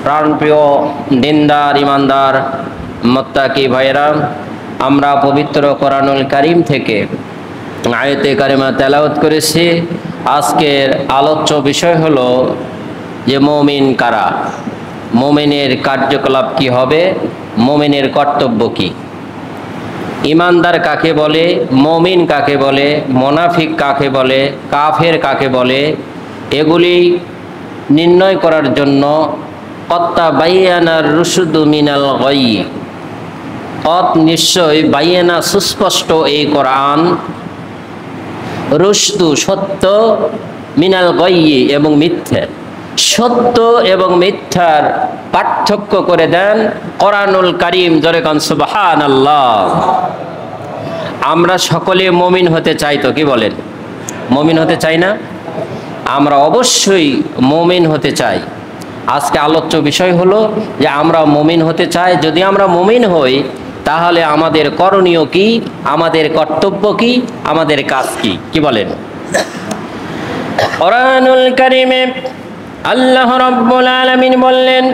প্রাণপ্রিয় দিনদার ইমানদার মুত্তাকি ভাইরা, আমরা পবিত্র কোরআনুল কারীম থেকে আয়াতে কারিমা তেলাওয়াত করেছি। আজকের আলোচ্য বিষয় হলো যে মুমিন কারা, মুমিনের কার্যকলাপ কি হবে, মুমিনের কর্তব্য কি, ইমানদার কাকে বলে, মুমিন কাকে বলে, মুনাফিক কাকে বলে, কাফের কাকে বলে, এগুলি নির্ণয় করার জন্য কত্তা বাইয়ানার রুশুদু মিনাল গায়্যি, অত নিশ্চয় বাইয়ানা সুস্পষ্ট এই কোরআন, রুশদু সত্য, মিনাল গায়্যি এবং মিথ্যা, সত্য এবং মিথ্যার পার্থক্য করে দেন কোরআনুল কারীম। জোরে কান সুবহানাল্লাহ। আমরা সকলে মুমিন হতে চাই তো, কি বলেন? মুমিন হতে চাই না? আমরা অবশ্যই মুমিন হতে চাই। আজকে আলোচ্য বিষয় হলো যে আমরা মুমিন হতে চাই। যদি আমরা মুমিন হই তাহলে আমাদের করণীয় কি, আমাদের কর্তব্য কি, আমাদের কাজ কি, কি বলেন? কোরআনুল কারীমে আল্লাহ রাব্বুল আলামিন বললেন,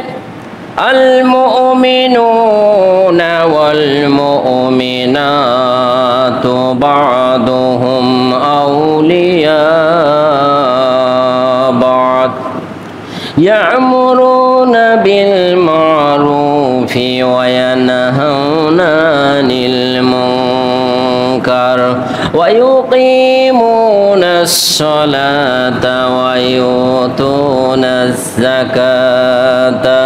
আল মুমিনুনা ওয়াল মুমিনাতু বা'দুহুম আউলিয়া বা'দ ইয়া'মুরুনা বিল মা'রুফি ওয়া ইয়ানহাউনা আনিল মুনকার ওয়া ইউকিমুনাস সালাতা ওয়া ইউতুনাজ যাকাতা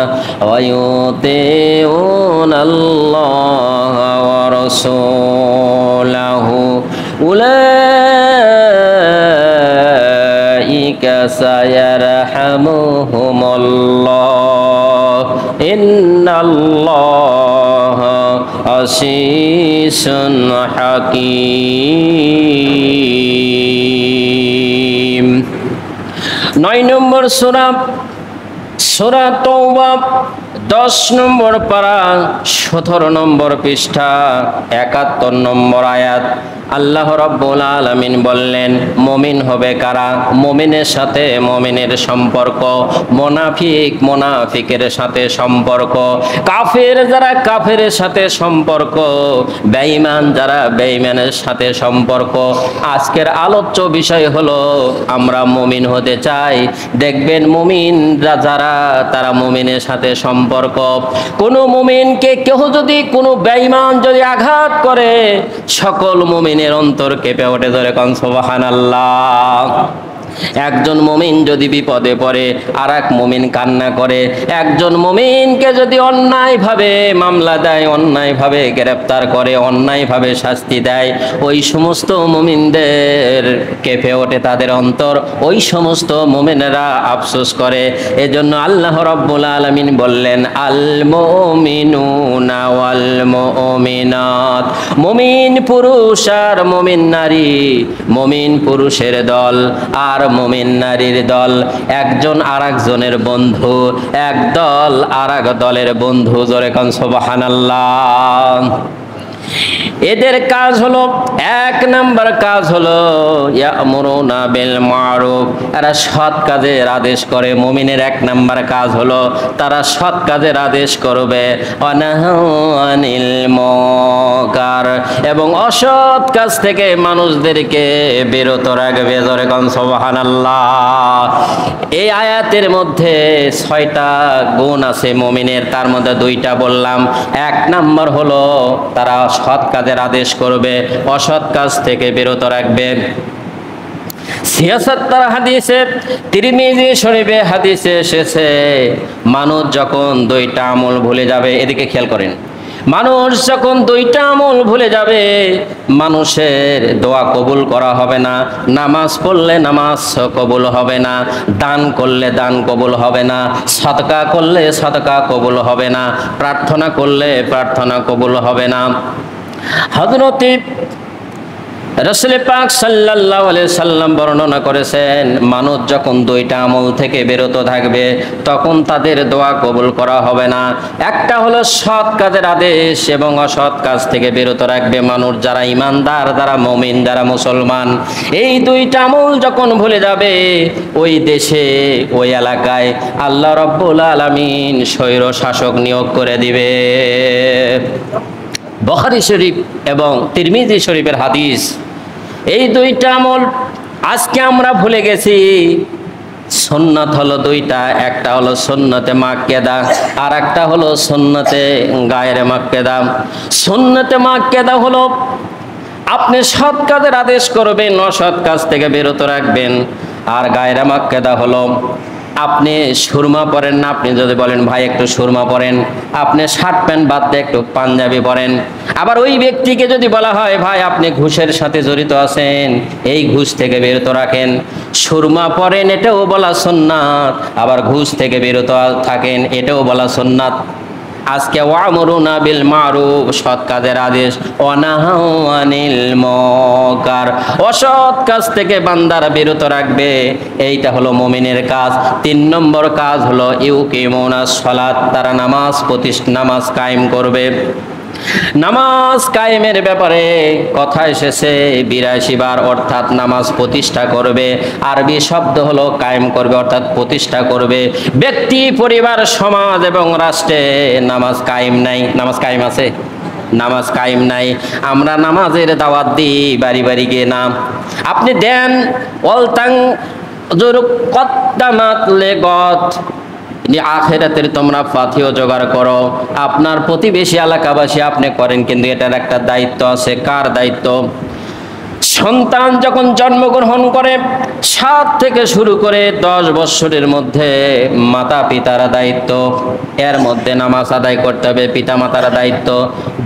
ওয়া ইউতিউনাল্লাহা ওয়া রাসূলাহু উলাইকা সায়ারহামুহুমুল্লাহ ইন্নাল্লাহা আসীসুন হাকীম। 9 নম্বর সূরা, সূরা তাওবা, 10 নম্বর পারা, 17 নম্বর পৃষ্ঠা, 71 নম্বর আয়াত। আল্লাহ রাব্বুল আলামিন বললেন, মুমিন হবে কারা? মুমিনের সাথে মুমিনের সম্পর্ক, মুনাফিক মুনাফিকের সাথে সম্পর্ক, কাফের যারা কাফেরের সাথে সম্পর্ক, বেঈমান যারা বেঈমানের সাথে সম্পর্ক। আজকের আলোচ্য বিষয় হলো আমরা মুমিন হতে চাই। দেখবেন মুমিনরা যারা, তারা মুমিনের সাথে সম্পর্ক। কোন মুমিনকে কেউ যদি, কোনো বেঈমান যদি আঘাত করে, সকল মুমিনের অন্তর কেঁপে ওঠে। ধরে কোন সুবহানাল্লাহ। একজন মুমিন যদি বিপদে পড়ে আর এক মুমিন কান্না করে, একজন মুমিনকে যদি অন্যায়ভাবে মামলা দেয়, অন্যায়ভাবে গ্রেফতার করে, অন্যায়ভাবে শাস্তি দেয়, ওই সমস্ত মুমিনদের কেঁপে ওঠে তাদের অন্তর, ওই সমস্ত মুমিনেরা আফসোস করে। এজন্য আল্লাহ রাব্বুল আলামিন বললেন, আল মুমিনুনা ওয়াল মুমিনাত, মুমিন পুরুষ আর মুমিন নারী, মুমিন পুরুষের দল আর মুমিন নারীর দল, একজন আরেকজনের বন্ধু, এক দল আরেক দলের বন্ধু। জোরে কান সুবহানাল্লাহ। এদের কাজ হলো, 1 নাম্বার কাজ হলো ইয়ামুরুনা বিল মারুফ, এরা সৎ কাজের আদেশ করে। মুমিনের 1 নাম্বার কাজ হলো তারা সৎ কাজের আদেশ করবে, অনাহানিল মুনকার, এবং অসৎ কাজ থেকে মানুষদেরকে বিরত রাখবে। জোরে কোন সুবহানাল্লাহ। এই আয়াতের মধ্যে 6টা গুণ আছে মুমিনের, তার মধ্যে 2টা বললাম। 1 নাম্বার হলো তারা সৎ কাজের আদেশ করবে, অসৎ কাজ থেকে বিরত রাখবে। 76 হাদিসে, তিরমিজি শরীফে হাদিসে এসেছে, মানুষ যখন 2টা আমল ভুলে যাবে, এদিকে খেয়াল করেন, মানুষ যখন 2টা আমল ভুলে যাবে, মানুষের দোয়া কবুল করা হবে না, নামাজ পড়লে নামাজ কবুল হবে না, দান করলে দান কবুল হবে না, সদকা করলে সদকা কবুল হবে না, প্রার্থনা করলে প্রার্থনা কবুল হবে না। হযরত রাসূল পাক সাল্লাল্লাহু আলাইহি সাল্লাম বর্ণনা করেছেন, মানুষ যখন দুইটা আমল থেকে বিরত থাকবে তখন তাদের দোয়া কবুল করা হবে না। একটা হলো সৎ কাজের আদেশ এবং অসৎ কাজ থেকে বিরত রাখবে মানুষ, যারা ইমানদার, যারা মুমিন, যারা মুসলমান। এই দুইটা আমল যখন ভুলে যাবে, ওই দেশে, ওই এলাকায় আল্লাহ রাব্বুল আলামিন স্বৈর শাসক নিয়োগ করে দিবে। বুখারী শরীফ এবং তিরমিজি শরীফের হাদিস। এই দুইটা আমল আজকে আমরা ভুলে গেছি। সুন্নাত হলো দুইটা, একটা হলো সুন্নতে মাক্কেদা আর একটা হলো সুন্নতে গায়রে মাক্কেদা। সুন্নতে মাক্কেদা হলো আপনি সৎ কাজের আদেশ করবেন, অসৎ কাজ থেকে বিরত রাখবেন। আর গায়রে মাক্কেদা হলো আপনি সুরমা পরেন না, আপনি যদি বলেন ভাই একটু সুরমা পরেন, আপনি শার্ট প্যান্ট বাদ দিয়ে একটু পাঞ্জাবি পরেন। আবার ওই ব্যক্তিকে যদি বলা হয় ভাই আপনি ঘুষের সাথে জড়িত আছেন, এই ঘুষ থেকে বিরত রাখেন, সুরমা পরেন, এটাও বলা সুন্নাত। আবার ঘুষ থেকে বিরত থাকেন, এটাও বলা সুন্নাত। আজকে ওয়ামরুনা বিল মারুফ, সৎ কাজের আদেশ, ওয়ানাহাউ আনিল মুনকার, অসৎ কাজ থেকে বান্দারা বিরত রাখবে। এইটা হলো মুমিনের কাজ। 3 নম্বর কাজ হলো ইউকিমুনাস সালাত, তারা নামাজ কায়েম করবে। নামাজ কায়েমের ব্যাপারে কথা এসেছে 82 বার, অর্থাৎ নামাজ প্রতিষ্ঠা করবে। আরবি শব্দ হলো কায়েম করবে, অর্থাৎ প্রতিষ্ঠা করবে। ব্যক্তি, পরিবার, সমাজ এবং রাষ্ট্রে নামাজ কায়েম নাই। নামাজ কায়েম আছে? নামাজ কায়েম নাই। আমরা নামাজের দাওয়াত দিই বাড়ি বাড়ি গিয়ে। না, আপনি দেন অলতাং জুরুক কদ্দামাত লেগত, আখিরাতের তোমরা পাথিও জোগাড় করো। আপনার প্রতিবেশী এলাকাবাসী আপনি করেন, কিন্তু এটার একটা দায়িত্ব আছে। কার দায়িত্ব? সন্তান যখন জন্মগ্রহণ করে 7 থেকে শুরু করে 10 বছরের মধ্যে মাতা পিতার দায়িত্ব, এর মধ্যে নামাজ আদায় করতে হবে, পিতা মাতার দায়িত্ব।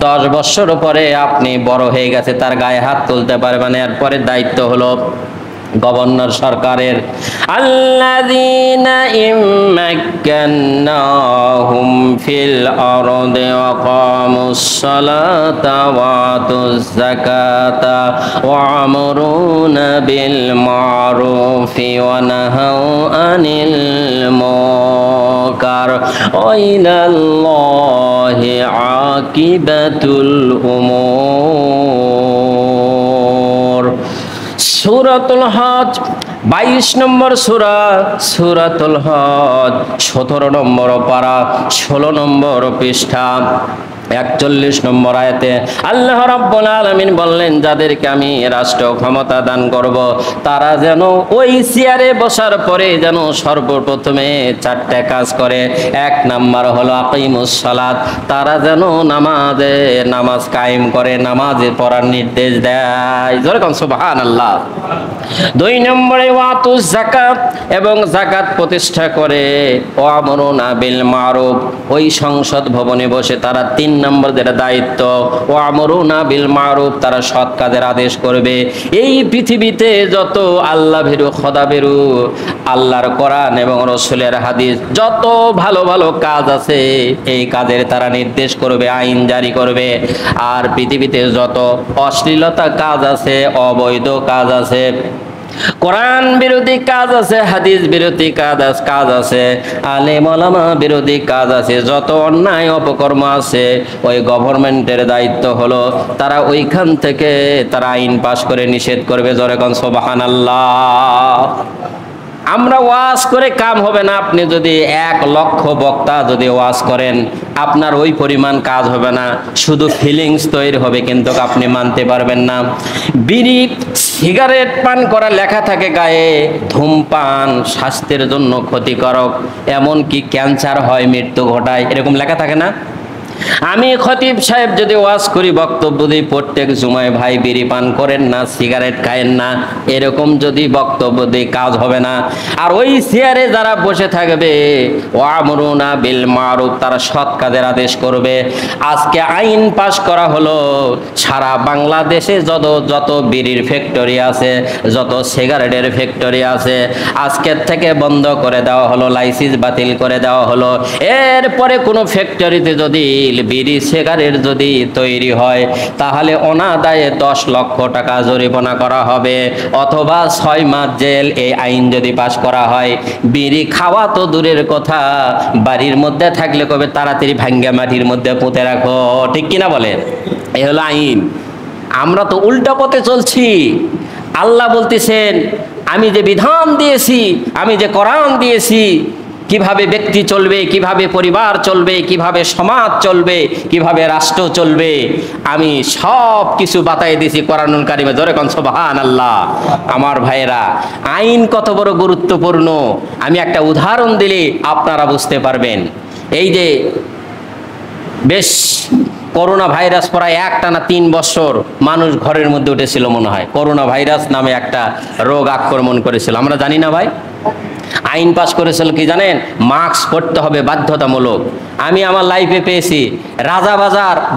10 বছর পরে আপনি বড় হয়ে গেছে, তার গায়ে হাত তুলতে পারবেন। এরপরে দায়িত্ব হলো গভর্নর সরকারের। আল্লাযীনা ইম্মাক্কান্নাহুম ফিল আরদি ওয়া কামুস সালাতা ওয়া আতুজ যাকাতা ওয়া আমরুনা বিল মারুফি ওয়া নাহাউ আনিল মুনকার ওয়া ইলাল্লাহি আকিবাতুল উমুর। সূরাতুল হজ 22 নম্বর সূরা, সূরাতুল হজ 17 নম্বর পারা, 16 নম্বর পৃষ্ঠা, 41 নম্বর আয়াতে আল্লাহ রাব্বুল আলামিন বললেন, যাদেরকে আমি রাষ্ট্র ক্ষমতা দান করব, তারা যেন ওই চেয়ারে বসার পরে যেন সর্বপ্রথমে 4টা কাজ করে। 1 নাম্বার হলো আকিমুস সালাত, তারা যেন নামাজ কায়েম করে, নামাজে পড়ার নির্দেশ দেয়। জোরে কোন সুবহানাল্লাহ। 2 নম্বরে ওয়াতুজ যাকাত, এবং যাকাত প্রতিষ্ঠা করে। ওয়ামরুনা বিল মারুফ, ওই সংসদ ভবনে বসে তারা 3 নম্বর যেটা দায়িত্ব, ওয়ামরুনা বিল মারুফ, তারা সৎ কাজের আদেশ করবে। এই পৃথিবীতে যত আল্লাহ ভীরু, খোদা ভীরু, আল্লাহর কোরআন এবং রাসূলের হাদিস, যত ভালো ভালো কাজ আছে, এই কাজের তারা নির্দেশ করবে, আইন জারি করবে। আর পৃথিবীতে যত অশ্লীলতা কাজ আছে, অবৈধ কাজ আছে, কোরআন বিরোধী কাজ আছে, হাদিস বিরোধী কাজ আছে, আলেম ওলামা বিরোধী কাজ আছে, যত অন্যায় অপকর্ম আছে, ওই গভর্নমেন্টের দায়িত্ব হলো তারা ওইখান থেকে তারা আইন পাশ করে নিষেধ করবে। জোরে কোন সুবহানাল্লাহ। আমরা ওয়াজ করে কাম হবে না। আপনি যদি 1 লক্ষ বক্তা যদি ওয়াজ করেন, আপনার ওই পরিমাণ কাজ হবে না, শুধু ফিলিংস তৈরি হবে, কিন্তু আপনি মানতে পারবেন না। বিড়ি, সিগারেট পান করা লেখা থাকে গায়ে, ধূমপান স্বাস্থ্যের জন্য ক্ষতিকারক, এমনকি ক্যান্সার হয়, মৃত্যু ঘটায়, এরকম লেখা থাকে না? আমি খতিব সাহেব যদি ওয়াজ করি, বক্তব্য দিই প্রত্যেক জুমায়, ভাই বিড়ি পান করেন না, সিগারেট খায়েন না, এরকম যদি বক্তব্য দিই, কাজ হবে না। আর ওই চেয়ারে যারা বসে থাকবে, ওয়ামরুনা বিল মারুফ, তারা সৎ কাজের আদেশ করবে। আজকে আইন পাশ করা হলো, সারা বাংলাদেশে যত বিড়ির ফ্যাক্টরি আছে, যত সিগারেটের ফ্যাক্টরি আছে, আজকের থেকে বন্ধ করে দেওয়া হলো, লাইসেন্স বাতিল করে দেওয়া হলো। এরপরে কোনো ফ্যাক্টরিতে যদি দলিল বিড়ি সিগারেট যদি তৈরি হয় তাহলে অনাদায়ে 10 লক্ষ টাকা জরিমানা করা হবে, অথবা 6 মাস জেল। এই আইন যদি পাশ করা হয়, বিড়ি খাওয়া তো দূরের কথা, বাড়ির মধ্যে থাকলে কবে তাড়াতাড়ি ভাঙ্গা মাটির মধ্যে পুঁতে রাখো। ঠিক কিনা বলেন? এই হলো আইন। আমরা তো উল্টা পথে চলছি। আল্লাহ বলতেছেন আমি যে বিধান দিয়েছি, আমি যে কোরআন দিয়েছি, কিভাবে ব্যক্তি চলবে, কিভাবে পরিবার চলবে, কিভাবে সমাজ চলবে, কিভাবে রাষ্ট্র চলবে, আমি সব কিছু বাতাই দিয়েছি কোরআনুল কারিমে। জোরে কোন সুবহানাল্লাহ। আমার ভাইয়েরা, আইন কত বড় গুরুত্বপূর্ণ আমি একটা উদাহরণ দিলে আপনারা বুঝতে পারবেন। এই যে বেশ করোনা ভাইরাস প্রায় একটানা 3 বছর মানুষ ঘরের মধ্যে উঠেছিল মনে হয়। করোনা ভাইরাস নামে একটা রোগ আক্রমণ করেছিল, আমরা জানি না ভাই। আইন পাস করেছিল কি জানেন? মাস্ক পরতে হবে বাধ্যতামূলক। আমি আমার লাইফে পেয়েছি, রাজা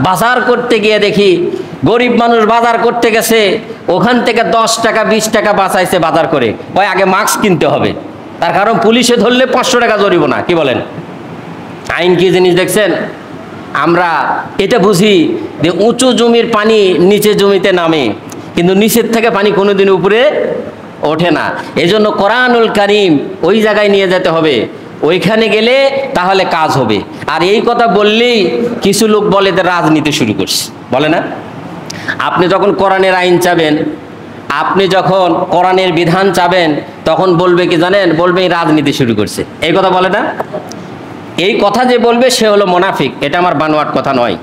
বাজার করতে গিয়ে দেখি গরিব মানুষ বাজার করতে গেছে, ওখান থেকে 10 টাকা 20 টাকা বাঁচাইছে বাজার করে। ওই আগে মাস্ক কিনতে হবে, তার কারণ পুলিশে ধরলে 500 টাকা জরিমানা। কি বলেন? আইন কি জিনিস দেখছেন? আমরা এটা বুঝি যে উঁচু জমির পানি নিচে জমিতে নামে, কিন্তু নিচের থেকে পানি কোনোদিন উপরে ওঠে না। এজন্য কোরআনুল কারীম ওই জায়গায় নিয়ে যেতে হবে, ওইখানে গেলে তাহলে কাজ হবে। আর এই কথা বললেই কিছু লোক বলে যে রাজনীতি শুরু করছে, বলে না? আপনি যখন কোরআনের আইন চাবেন, আপনি যখন কোরআনের বিধান চাবেন, তখন বলবে কি জানেন? বলবে রাজনীতি শুরু করছে। এই কথা বলে না? এই কথা যে বলবে সে হলো মুনাফিক। এটা আমার বানোয়াট কথা নয়।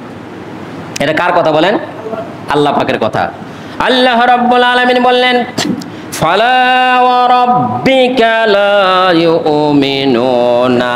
এটা কার কথা বলেন? আল্লাহ পাকের কথা। আল্লাহ রাব্বুল আলামিন বললেন, ফালা ওয়া রাব্বিকা লা ইউমিনুনা।